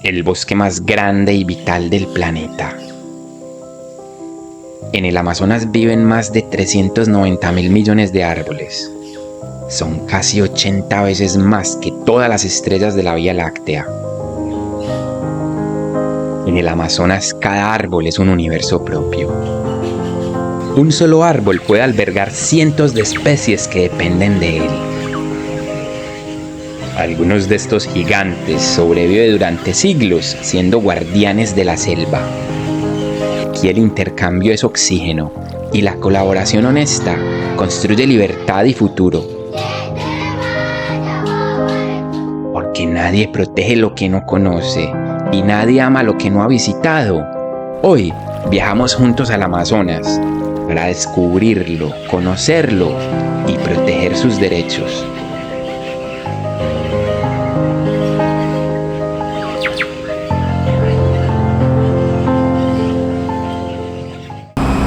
el bosque más grande y vital del planeta. En el Amazonas viven más de 390.000 millones de árboles. Son casi 80 veces más que todas las estrellas de la Vía Láctea. En el Amazonas cada árbol es un universo propio. Un solo árbol puede albergar cientos de especies que dependen de él. Algunos de estos gigantes sobreviven durante siglos siendo guardianes de la selva. Aquí el intercambio es oxígeno y la colaboración honesta construye libertad y futuro. Porque nadie protege lo que no conoce y nadie ama lo que no ha visitado. Hoy viajamos juntos al Amazonas para descubrirlo, conocerlo y proteger sus derechos.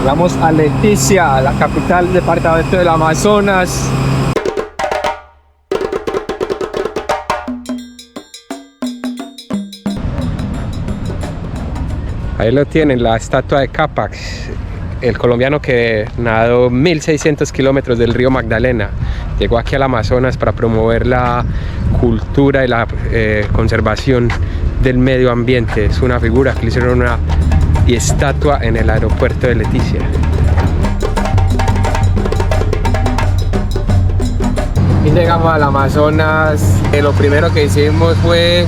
Vamos a Leticia, la capital del departamento del Amazonas. Ahí lo tienen, la estatua de Capac, el colombiano que nadó 1.600 kilómetros del río Magdalena. Llegó aquí al Amazonas para promover la cultura y la conservación del medio ambiente. Es una figura que le hicieron una estatua en el aeropuerto de Leticia. Y llegamos al Amazonas. Lo primero que hicimos fue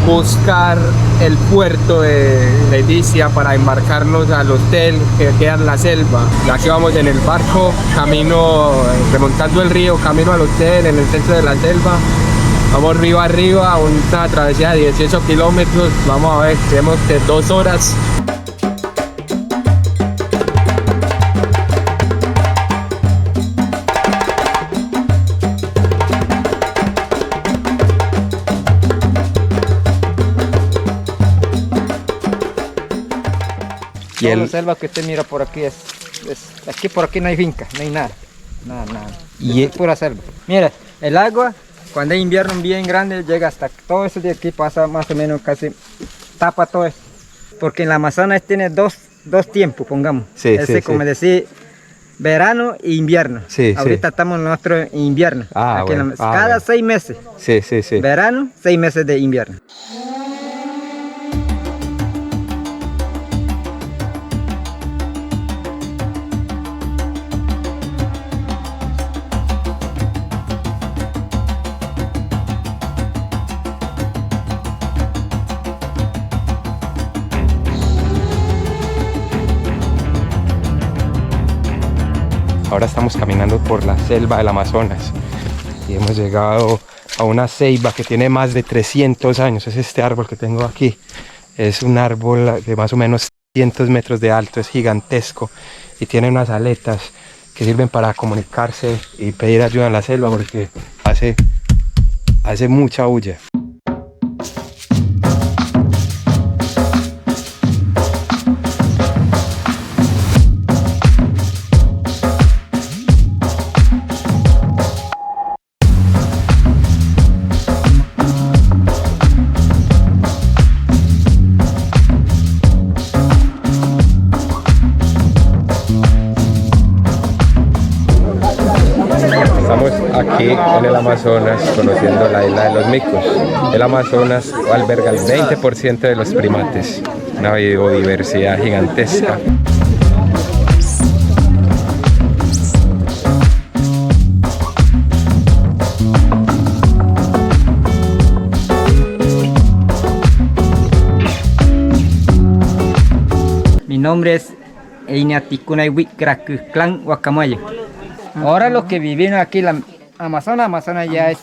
buscar el puerto de Leticia para embarcarnos al hotel que queda en la selva. Aquí vamos en el barco, camino, remontando el río, camino al hotel en el centro de la selva. Vamos río arriba, una travesía de 18 kilómetros. Vamos a ver, tenemos que 2 horas. Toda la selva que usted mira por aquí aquí por aquí no hay finca, no hay nada. Y es pura selva. Mira, el agua cuando hay invierno bien grande llega hasta todo eso de aquí, pasa más o menos casi, tapa todo esto. Porque en la Amazonas tiene dos tiempos, pongamos. Sí, como decir, verano e invierno. Ahorita estamos en nuestro invierno. Cada 6 meses. Verano, 6 meses de invierno. Ahora estamos caminando por la selva del Amazonas y hemos llegado a una ceiba que tiene más de 300 años. Es este árbol que tengo aquí. Es un árbol de más o menos 100 metros de alto, es gigantesco y tiene unas aletas que sirven para comunicarse y pedir ayuda en la selva porque hace mucha bulla. Aquí en el Amazonas, conociendo la isla de los micos. El Amazonas alberga el 20% de los primates, una biodiversidad gigantesca. Mi nombre es Einaticunaiwit Clan Guacamayo. Ahora los que vivieron aquí en la Amazonas ya es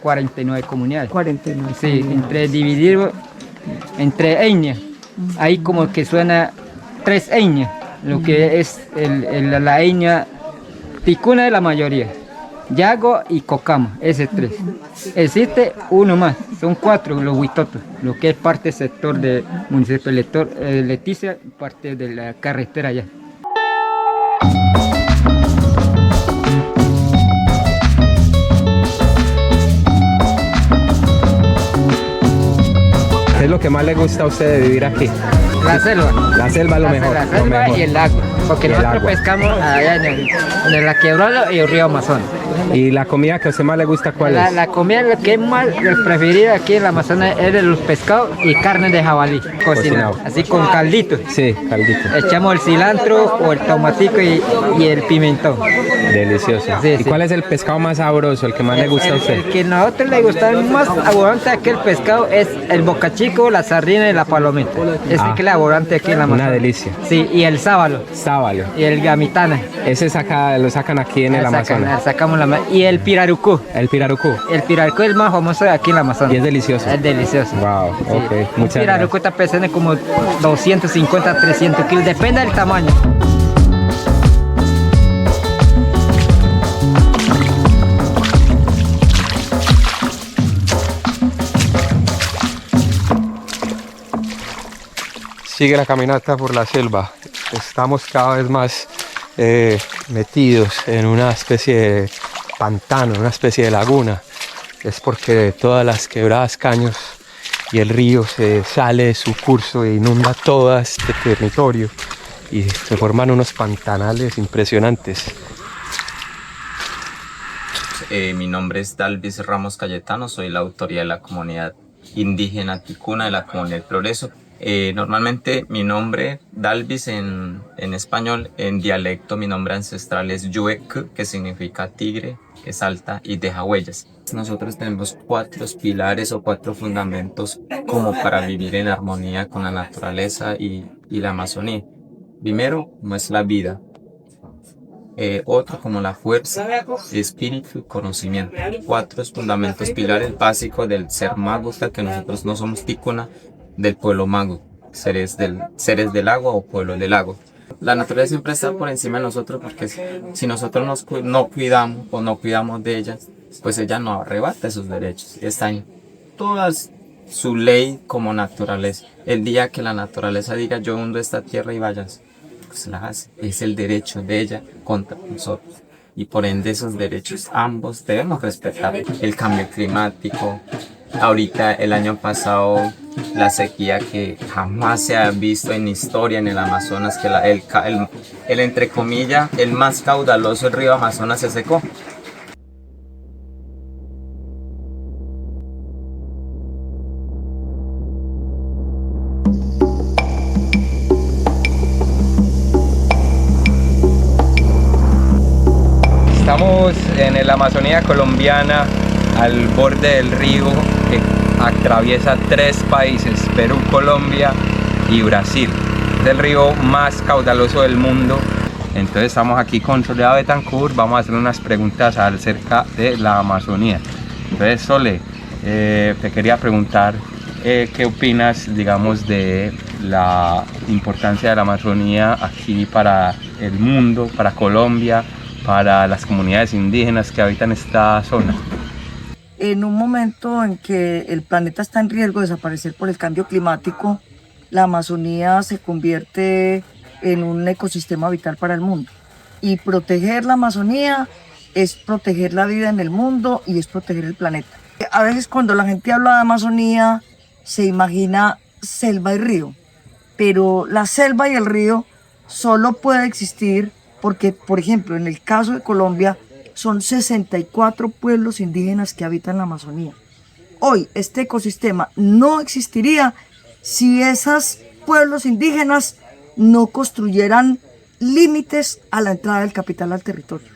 49 comunidades. 49. Sí, dividido entre etnias. Ahí como que suena 3 etnias, lo que es la etnia ticuna de la mayoría. Yago y Cocama, ese 3. Existe uno más, son 4 los huitotos, lo que es parte del sector del municipio de Leticia, parte de la carretera allá. lo que más le gusta a usted de vivir aquí? La selva. La selva es lo mejor. La lo selva mejor. y el lago. Porque Y el nosotros agua. pescamos allá en la quebrada y el río Amazonas. ¿Y la comida que a usted más le gusta cuál es? La comida lo que es más preferida aquí en la Amazonas es de los pescados y carne de jabalí. Cocinado. Así con caldito. Sí, caldito. Echamos el cilantro o el tomatico y el pimentón. Delicioso. Sí, ¿Y sí. cuál es el pescado más sabroso, el que más le gusta a usted? El que a nosotros le gusta más abundante aquí el pescado es el bocachico, la sardina y la palomita. Ese que es el abundante aquí en la Amazonas. Una delicia. Sí, y el sábalo Sábalo. y el gamitana. Ese lo sacan aquí en el Amazonas. Sacamos y el pirarucú. El pirarucú. El pirarucú es el más famoso de aquí en la Amazonas. Y es delicioso. Es delicioso. Wow, ok. El Muchas pirarucú está pesando como 250, 300 kilos, depende del tamaño. Sigue la caminata por la selva. Estamos cada vez más metidos en una especie de pantano, una especie de laguna. Es porque de todas las quebradas, caños y el río se sale de su curso e inunda todo este territorio y se forman unos pantanales impresionantes. Mi nombre es Dalvis Ramos Cayetano, soy la autoridad de la comunidad indígena ticuna de la comunidad Progreso. Normalmente mi nombre, Dalvis en español, en dialecto mi nombre ancestral es Yuek, que significa tigre, que salta y deja huellas. Nosotros tenemos 4 pilares o 4 fundamentos como para vivir en armonía con la naturaleza y la Amazonía. Primero, como es la vida. Otro como la fuerza, espíritu y conocimiento. 4 fundamentos pilares básicos del ser mago, hasta que nosotros no somos ticuna, del pueblo mago, seres del agua o pueblo del lago. La naturaleza siempre está por encima de nosotros porque si nosotros no cuidamos o no cuidamos de ella, pues ella no arrebata esos derechos. Está en toda su ley como naturaleza. El día que la naturaleza diga yo hundo esta tierra y vayas, pues la hace. Es el derecho de ella contra nosotros. Y por ende esos derechos ambos debemos respetar. El cambio climático. Ahorita el año pasado la sequía que jamás se ha visto en historia en el Amazonas, que el entre comillas el más caudaloso, el río Amazonas, se secó. Estamos en la Amazonía colombiana, al borde del río que atraviesa 3 países, Perú, Colombia y Brasil. Es el río más caudaloso del mundo. Entonces estamos aquí con Soledad Betancourt, vamos a hacer unas preguntas acerca de la Amazonía. Entonces Sole, te quería preguntar qué opinas, digamos, de la importancia de la Amazonía aquí para el mundo, para Colombia, para las comunidades indígenas que habitan esta zona. En un momento en que el planeta está en riesgo de desaparecer por el cambio climático, la Amazonía se convierte en un ecosistema vital para el mundo. Y proteger la Amazonía es proteger la vida en el mundo y es proteger el planeta. A veces cuando la gente habla de Amazonía se imagina selva y río, pero la selva y el río solo puede existir porque, por ejemplo, en el caso de Colombia, son 64 pueblos indígenas que habitan la Amazonía. Hoy este ecosistema no existiría si esos pueblos indígenas no construyeran límites a la entrada del capital al territorio.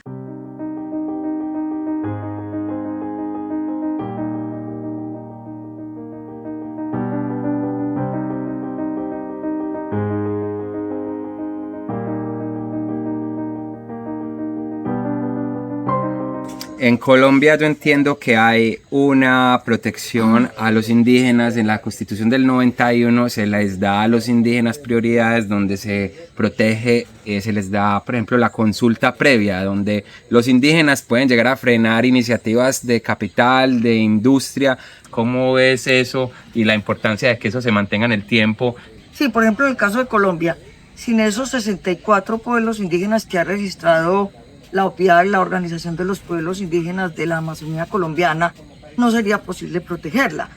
En Colombia yo entiendo que hay una protección a los indígenas. En la Constitución del 91 se les da a los indígenas prioridades donde se protege, se les da, por ejemplo, la consulta previa, donde los indígenas pueden llegar a frenar iniciativas de capital, de industria. ¿Cómo ves eso y la importancia de que eso se mantenga en el tiempo? Sí, por ejemplo, en el caso de Colombia, sin esos 64 pueblos indígenas que ha registrado la OPIAR, la Organización de los Pueblos Indígenas de la Amazonía Colombiana, no sería posible protegerla.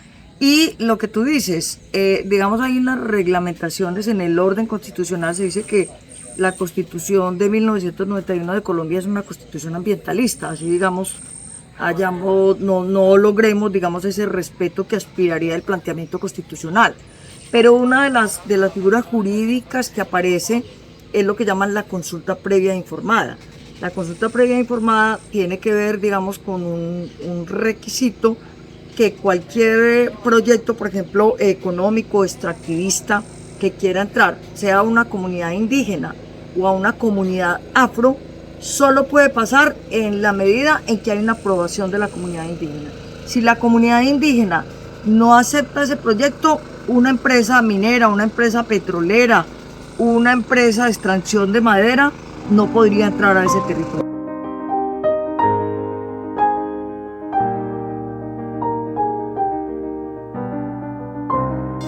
Y lo que tú dices, digamos, hay unas reglamentaciones en el orden constitucional. Se dice que la Constitución de 1991 de Colombia es una constitución ambientalista, así digamos, no logremos, digamos, ese respeto que aspiraría el planteamiento constitucional. Pero una de las figuras jurídicas que aparece es lo que llaman la consulta previa informada. La consulta previa informada tiene que ver, digamos, con un requisito que cualquier proyecto, por ejemplo, económico, extractivista, que quiera entrar, sea a una comunidad indígena o a una comunidad afro, solo puede pasar en la medida en que hay una aprobación de la comunidad indígena. Si la comunidad indígena no acepta ese proyecto, una empresa minera, una empresa petrolera, una empresa de extracción de madera no podría entrar a ese territorio.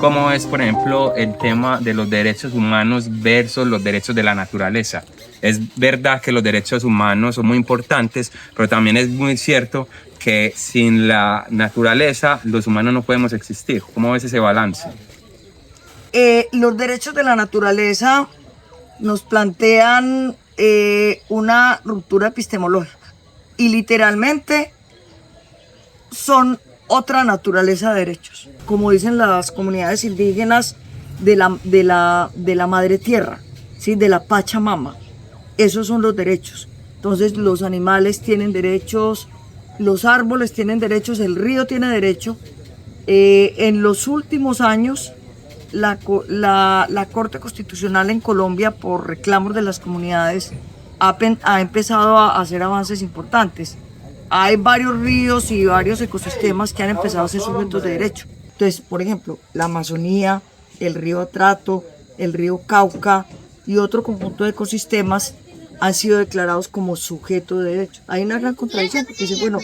¿Cómo es, por ejemplo, el tema de los derechos humanos versus los derechos de la naturaleza? Es verdad que los derechos humanos son muy importantes, pero también es muy cierto que sin la naturaleza los humanos no podemos existir. ¿Cómo ves ese balance? Los derechos de la naturaleza nos plantean una ruptura epistemológica y literalmente son otra naturaleza de derechos, como dicen las comunidades indígenas de la madre tierra, ¿sí? De la Pachamama. Esos son los derechos. Entonces los animales tienen derechos, los árboles tienen derechos, el río tiene derecho. En los últimos años la Corte Constitucional en Colombia, por reclamos de las comunidades, ha empezado a hacer avances importantes. Hay varios ríos y varios ecosistemas que han empezado a ser sujetos de derecho. Entonces, por ejemplo, la Amazonía, el río Atrato, el río Cauca y otro conjunto de ecosistemas han sido declarados como sujeto de derecho. Hay una gran contradicción porque dicen, bueno,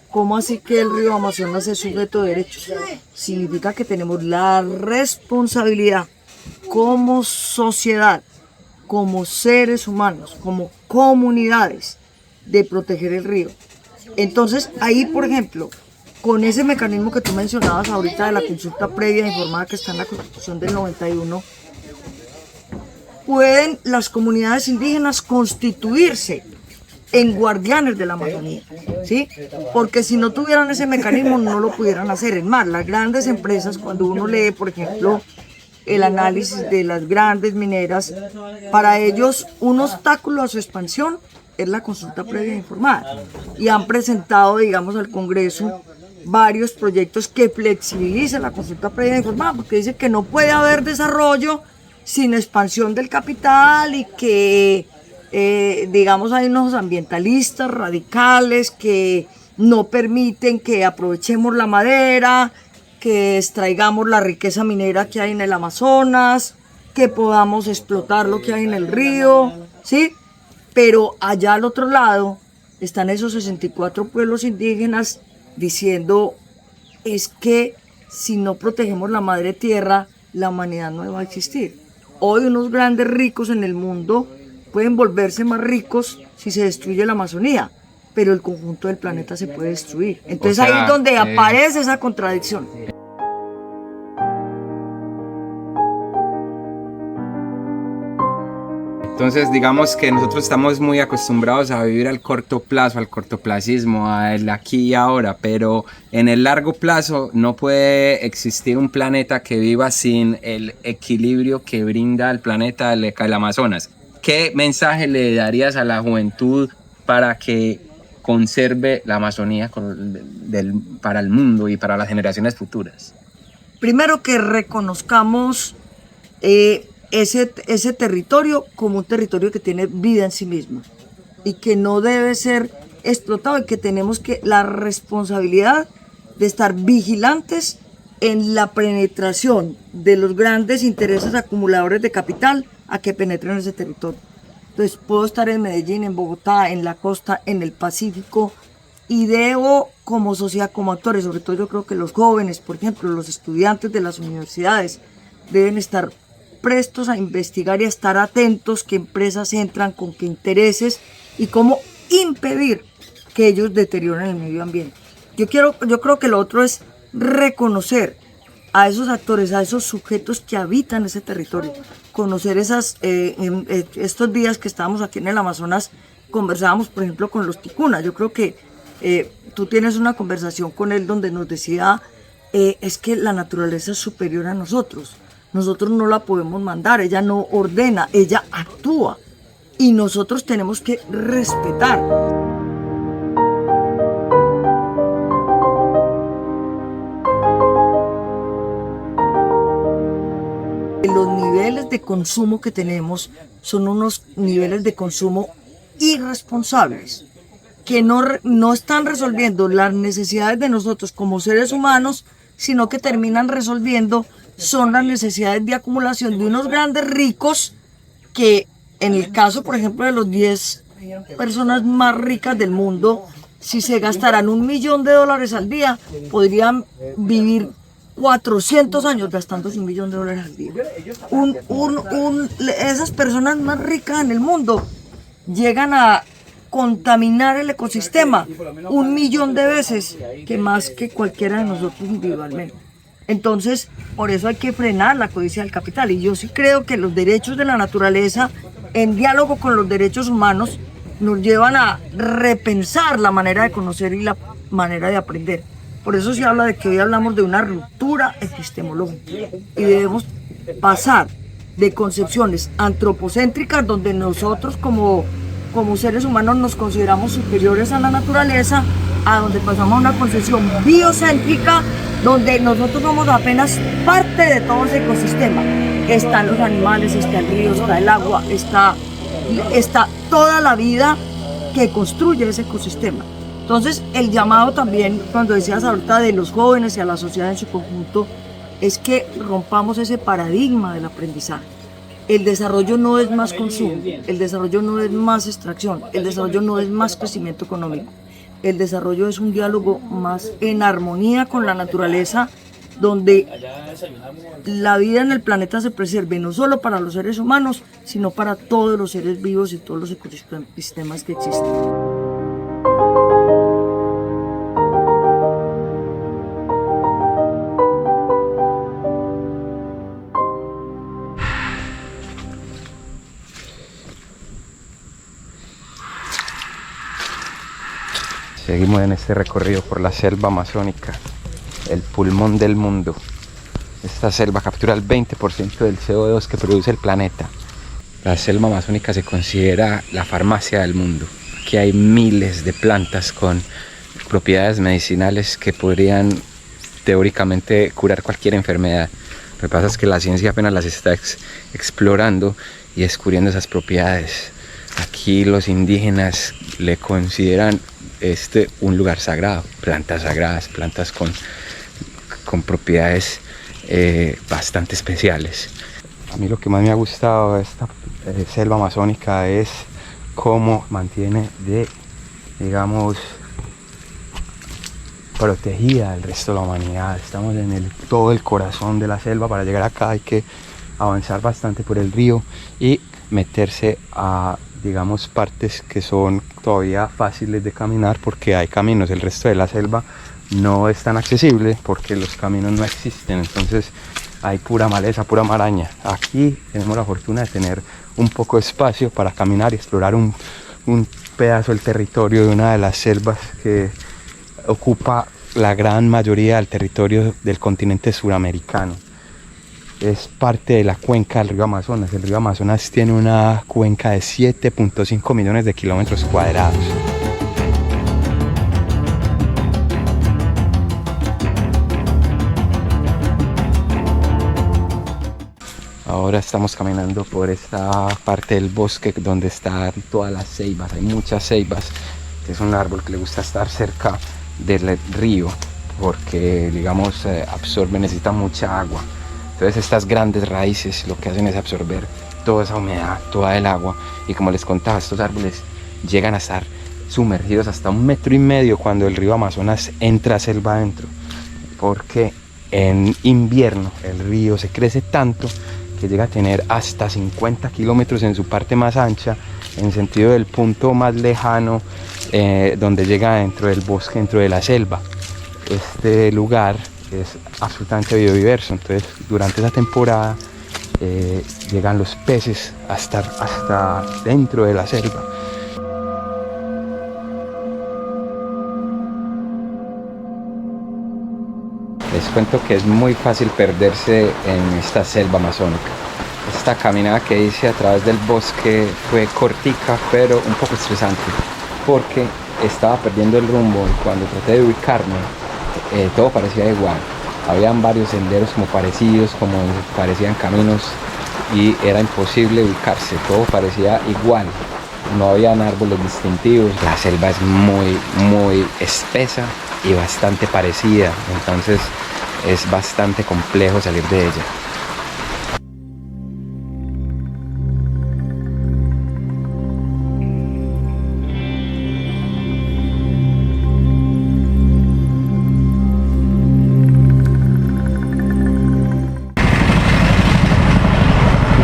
¿cómo así que el río Amazonas es sujeto de derechos? Significa que tenemos la responsabilidad como sociedad, como seres humanos, como comunidades, de proteger el río. Entonces, ahí, por ejemplo, con ese mecanismo que tú mencionabas ahorita de la consulta previa informada que está en la Constitución del 91, pueden las comunidades indígenas constituirse en guardianes de la Amazonía, ¿sí? Porque si no tuvieran ese mecanismo no lo pudieran hacer. Es más, las grandes empresas, cuando uno lee, por ejemplo, el análisis de las grandes mineras, para ellos un obstáculo a su expansión es la consulta previa informada. Y han presentado, digamos, al Congreso varios proyectos que flexibilicen la consulta previa informada, porque dice que no puede haber desarrollo sin expansión del capital y que, digamos, hay unos ambientalistas radicales que no permiten que aprovechemos la madera, que extraigamos la riqueza minera que hay en el Amazonas, que podamos explotar lo que hay en el río, ¿sí? Pero allá al otro lado están esos 64 pueblos indígenas diciendo, es que si no protegemos la madre tierra, la humanidad no va a existir. Hoy unos grandes ricos en el mundo pueden volverse más ricos si se destruye la Amazonía, pero el conjunto del planeta se puede destruir. Entonces ahí es donde aparece esa contradicción. Entonces, digamos que nosotros estamos muy acostumbrados a vivir al corto plazo, al cortoplacismo, al aquí y ahora, pero en el largo plazo no puede existir un planeta que viva sin el equilibrio que brinda el planeta el Amazonas. ¿Qué mensaje le darías a la juventud para que conserve la Amazonía para el mundo y para las generaciones futuras? Primero, que reconozcamos ese territorio como un territorio que tiene vida en sí mismo y que no debe ser explotado, y que tenemos la responsabilidad de estar vigilantes en la penetración de los grandes intereses acumuladores de capital a que penetren ese territorio. Entonces puedo estar en Medellín, en Bogotá, en la costa, en el Pacífico, y debo, como sociedad, como actores, sobre todo yo creo que los jóvenes, por ejemplo, los estudiantes de las universidades, deben estar prestos a investigar y a estar atentos qué empresas entran, con qué intereses y cómo impedir que ellos deterioren el medio ambiente. Yo creo que lo otro es reconocer a esos actores, a esos sujetos que habitan ese territorio, conocer estos días que estábamos aquí en el Amazonas, conversábamos por ejemplo con los ticunas. Yo creo que tú tienes una conversación con él donde nos decía, es que la naturaleza es superior a nosotros no la podemos mandar, ella no ordena, ella actúa y nosotros tenemos que respetar. Los niveles de consumo que tenemos son unos niveles de consumo irresponsables que no están resolviendo las necesidades de nosotros como seres humanos, sino que terminan resolviendo son las necesidades de acumulación de unos grandes ricos que en el caso, por ejemplo, de los 10 personas más ricas del mundo, si se gastaran $1 millón al día, podrían vivir 400 años gastándose $1 millón al día. Esas personas más ricas en el mundo llegan a contaminar el ecosistema 1 millón de veces que más que cualquiera de nosotros individualmente. Entonces, por eso hay que frenar la codicia del capital. Y yo sí creo que los derechos de la naturaleza, en diálogo con los derechos humanos, nos llevan a repensar la manera de conocer y la manera de aprender. Por eso se habla de que hoy hablamos de una ruptura epistemológica y debemos pasar de concepciones antropocéntricas, donde nosotros como seres humanos nos consideramos superiores a la naturaleza, a donde pasamos a una concepción biocéntrica, donde nosotros somos apenas parte de todo ese ecosistema. Están los animales, está el río, está el agua, está toda la vida que construye ese ecosistema. Entonces, el llamado también, cuando decías ahorita de los jóvenes y a la sociedad en su conjunto, es que rompamos ese paradigma del aprendizaje. El desarrollo no es más consumo, el desarrollo no es más extracción, el desarrollo no es más crecimiento económico. El desarrollo es un diálogo más en armonía con la naturaleza, donde la vida en el planeta se preserve no solo para los seres humanos, sino para todos los seres vivos y todos los ecosistemas que existen. Seguimos en este recorrido por la selva amazónica, el pulmón del mundo. Esta selva captura el 20% del CO2 que produce el planeta. La selva amazónica se considera la farmacia del mundo. Aquí hay miles de plantas con propiedades medicinales que podrían teóricamente curar cualquier enfermedad. Lo que pasa es que la ciencia apenas las está explorando y descubriendo esas propiedades. Aquí los indígenas le consideran un lugar sagrado, plantas sagradas, plantas con propiedades bastante especiales. A mí lo que más me ha gustado de esta selva amazónica es cómo mantiene protegida el resto de la humanidad. Estamos en todo el corazón de la selva. Para llegar acá hay que avanzar bastante por el río y meterse a partes que son todavía fáciles de caminar porque hay caminos. El resto de la selva no es tan accesible porque los caminos no existen, entonces hay pura maleza, pura maraña. Aquí tenemos la fortuna de tener un poco de espacio para caminar y explorar un pedazo del territorio de una de las selvas que ocupa la gran mayoría del territorio del continente suramericano. Es parte de la cuenca del río Amazonas. El río Amazonas tiene una cuenca de 7.5 millones de kilómetros cuadrados. Ahora estamos caminando por esta parte del bosque donde están todas las ceibas. Hay muchas ceibas. Es un árbol que le gusta estar cerca del río porque, absorbe, necesita mucha agua. Entonces estas grandes raíces lo que hacen es absorber toda esa humedad, toda el agua. Y como les contaba, estos árboles llegan a estar sumergidos hasta 1,5 metros cuando el río Amazonas entra a selva adentro. Porque en invierno el río se crece tanto que llega a tener hasta 50 kilómetros en su parte más ancha, en sentido del punto más lejano, donde llega dentro del bosque, dentro de la selva. Este lugar que es absolutamente biodiverso. Entonces durante esa temporada llegan los peces hasta dentro de la selva. Les cuento que es muy fácil perderse en esta selva amazónica. Esta caminada que hice a través del bosque fue cortica, pero un poco estresante, porque estaba perdiendo el rumbo y cuando traté de ubicarme, todo parecía igual. Habían varios senderos como parecidos, como parecían caminos, y era imposible ubicarse, todo parecía igual. No habían árboles distintivos. La selva es muy espesa y bastante parecida, entonces es bastante complejo salir de ella.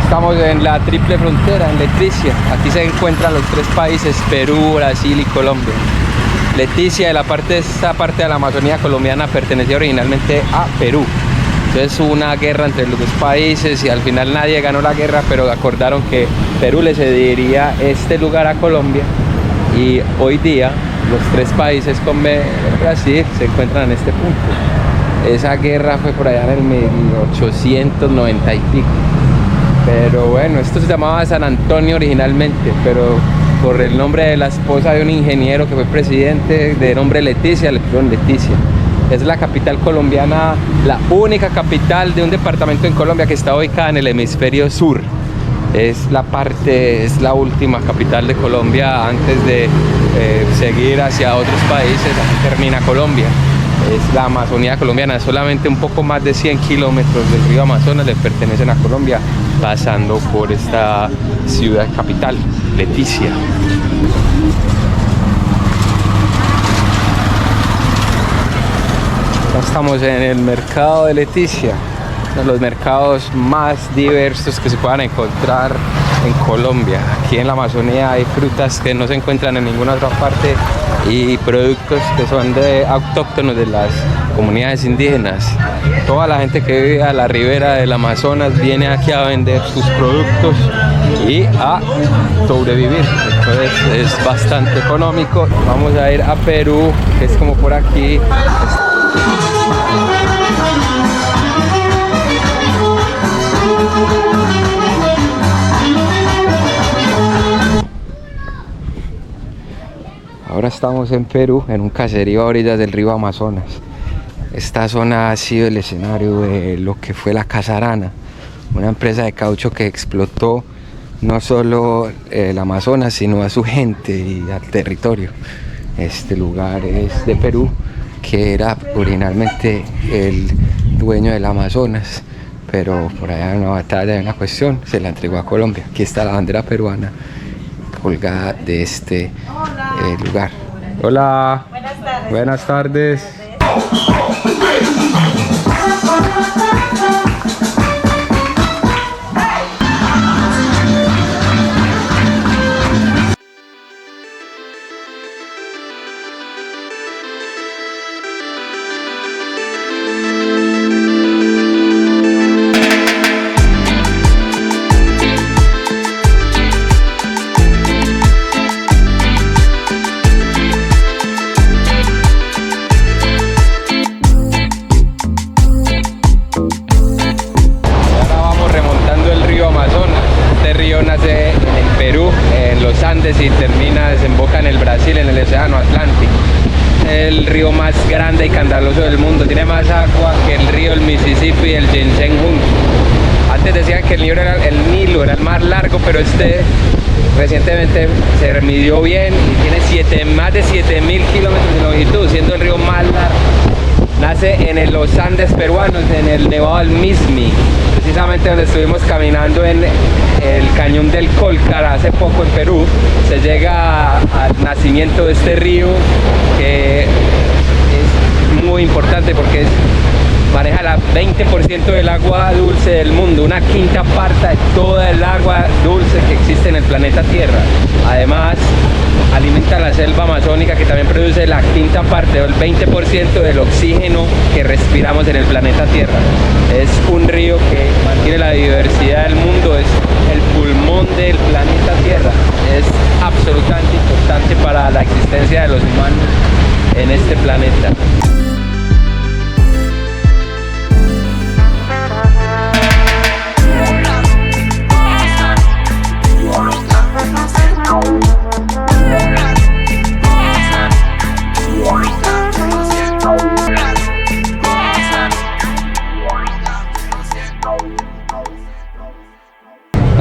Estamos en la triple frontera, en Leticia. Aquí se encuentran los tres países, Perú, Brasil y Colombia. Leticia, esta parte de la Amazonía colombiana, pertenecía originalmente a Perú. Entonces hubo una guerra entre los dos países y al final nadie ganó la guerra, pero acordaron que Perú le cedería este lugar a Colombia, y hoy día los tres países con Brasil se encuentran en este punto. Esa guerra fue por allá en el 1890 y pico. Pero bueno, esto se llamaba San Antonio originalmente, pero por el nombre de la esposa de un ingeniero que fue presidente, de nombre Leticia, le pusieron Leticia. Es la capital colombiana, la única capital de un departamento en Colombia que está ubicada en el hemisferio sur. Es la última capital de Colombia antes de seguir hacia otros países. Aquí termina Colombia. Es la Amazonía colombiana, solamente un poco más de 100 kilómetros del río Amazonas le pertenecen a Colombia, pasando por esta ciudad capital, Leticia. Ya estamos en el mercado de Leticia, uno de los mercados más diversos que se puedan encontrar en Colombia. Aquí en la Amazonía hay frutas que no se encuentran en ninguna otra parte y productos que son autóctonos de las comunidades indígenas. Toda la gente que vive a la ribera del Amazonas viene aquí a vender sus productos y a sobrevivir. Entonces es bastante económico. Vamos a ir a Perú, que es como por aquí. Ahora estamos en Perú, en un caserío a orillas del río Amazonas. Esta zona ha sido el escenario de lo que fue la Casa Arana, una empresa de caucho que explotó no solo el Amazonas, sino a su gente y al territorio. Este lugar es de Perú, que era originalmente el dueño del Amazonas, pero por allá en una batalla, en una cuestión, se la entregó a Colombia. Aquí está la bandera peruana colgada de este lugar. Hola. Buenas tardes. Buenas tardes. Y desemboca en el Brasil, en el océano Atlántico. El río más grande y caudaloso del mundo, tiene más agua que el río el Mississippi y el Yangtze juntos. Antes decían que el Nilo era el más largo, pero recientemente se midió bien y tiene más de 7.000 kilómetros de longitud, siendo el río más largo. Nace en los Andes peruanos, en el Nevado del Mismi, precisamente donde estuvimos caminando en el cañón del Colcar hace poco en Perú. Se llega al nacimiento de este río, que es muy importante porque maneja el 20% del agua dulce del mundo, una quinta parte de toda el agua dulce que existe en el planeta Tierra. Además, alimenta la selva amazónica, que también produce la quinta parte o el 20% del oxígeno que respiramos en el planeta Tierra. Es un río que mantiene la diversidad del mundo, es el pulmón del planeta Tierra. Es absolutamente importante para la existencia de los humanos en este planeta.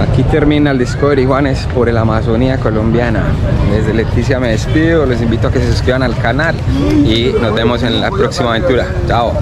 Aquí termina el Discovery Juanes por la Amazonía colombiana. Desde Leticia me despido, les invito a que se suscriban al canal y nos vemos en la próxima aventura. Chao.